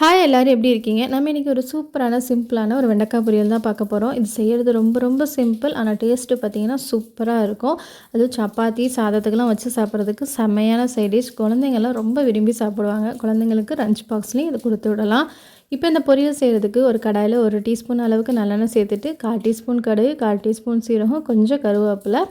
Hi எல்லோரும் எப்படி இருக்கீங்க? நம்ம இன்றைக்கி ஒரு சூப்பரான சிம்பிளான ஒரு வெண்டைக்காய் பொரியல் தான் பார்க்க போகிறோம். இது செய்கிறது ரொம்ப ரொம்ப சிம்பிள். ஆனால் டேஸ்ட்டு பார்த்திங்கன்னா சூப்பராக இருக்கும். அதுவும் சப்பாத்தி சாதத்துக்கெலாம் வச்சு சாப்பிட்றதுக்கு செம்மையான சைட் டிஷ். குழந்தைங்கள்லாம் ரொம்ப விரும்பி சாப்பிடுவாங்க. குழந்தைங்களுக்கு லஞ்ச் பாக்ஸ்லேயும் இது கொடுத்து விடலாம். இப்போ இந்த பொரியல் செய்கிறதுக்கு ஒரு கடாயில் 1 டீஸ்பூன் அளவுக்கு நல்லெண்ணெய் சேர்த்துட்டு 1/4 டீஸ்பூன் கடுகு, 1/4 டீஸ்பூன் சீரகம், கொஞ்சம் கருவேப்பிலை,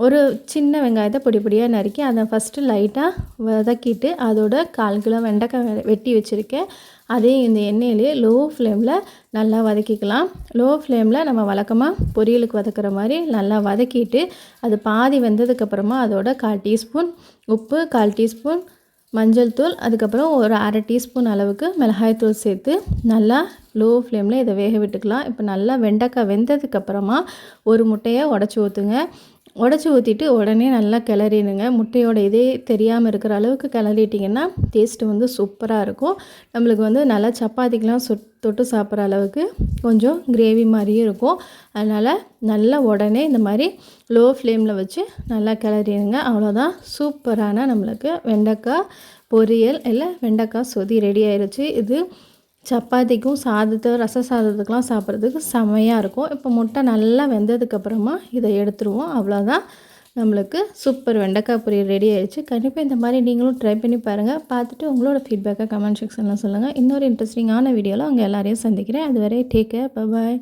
ஒரு சின்ன வெங்காயத்தை பொடி பொடியாக நறுக்கி அதை ஃபஸ்ட்டு லைட்டாக வதக்கிட்டு அதோட 1/4 கிலோ வெண்டைக்காய் வெட்டி வச்சுருக்கேன். அதே இந்த எண்ணெயிலே லோ ஃப்ளேமில் நல்லா வதக்கிக்கலாம். லோ ஃப்ளேமில் நம்ம வழக்கமாக பொரியலுக்கு வதக்குற மாதிரி நல்லா வதக்கிட்டு அது பாதி வெந்ததுக்கப்புறமா அதோட 1/4 டீஸ்பூன் உப்பு, 1/4 டீஸ்பூன் மஞ்சள் தூள், அதுக்கப்புறம் ஒரு 1/2 டீஸ்பூன் அளவுக்கு மிளகாய்த்தூள் சேர்த்து நல்லா லோ ஃப்ளேமில் இதை வேக விட்டுக்கலாம். இப்போ நல்லா வெண்டைக்காய் வெந்ததுக்கப்புறமா ஒரு முட்டையை உடச்சி ஊற்றுங்க. உடச்சி ஊற்றிட்டு உடனே நல்லா கிளறிடுங்க. முட்டையோட இதே தெரியாமல் இருக்கிற அளவுக்கு கிளறிட்டிங்கன்னா டேஸ்ட்டு வந்து சூப்பராக இருக்கும். நம்மளுக்கு வந்து நல்லா சப்பாத்திக்கெலாம் தொட்டு சாப்பிட்ற அளவுக்கு கொஞ்சம் கிரேவி மாதிரியும் இருக்கும். அதனால் நல்லா உடனே இந்த மாதிரி லோ ஃப்ளேமில் வச்சு நல்லா கிளறிடுங்க. அவ்வளோதான், சூப்பரான நம்மளுக்கு வெண்டைக்காய் பொரியல் இல்லை வெண்டைக்காய் சொதி ரெடி ஆயிடுச்சு. இது சப்பாத்திக்கும் ரச சாதத்துக்கெலாம் சாப்பிட்றதுக்கு செம்மையாக இருக்கும். இப்போ முட்டை நல்லா வெந்ததுக்கப்புறமா இதை எடுத்துருவோம். அவ்வளோதான், நம்மளுக்கு சூப்பர் வெண்டைக்காய் பொரியல் ரெடி ஆயிடுச்சு. கண்டிப்பாக இந்த மாதிரி நீங்களும் ட்ரை பண்ணி பாருங்கள். பார்த்துட்டு உங்களோட ஃபீட்பேக்கை கமெண்ட் செக்ஷனில் சொல்லுங்கள். இன்னொரு இன்ட்ரெஸ்டிங்கான வீடியோவில் உங்கள் எல்லாரையும் சந்திக்கிறேன். அதுவரை டேக் கேர், பை பாய்.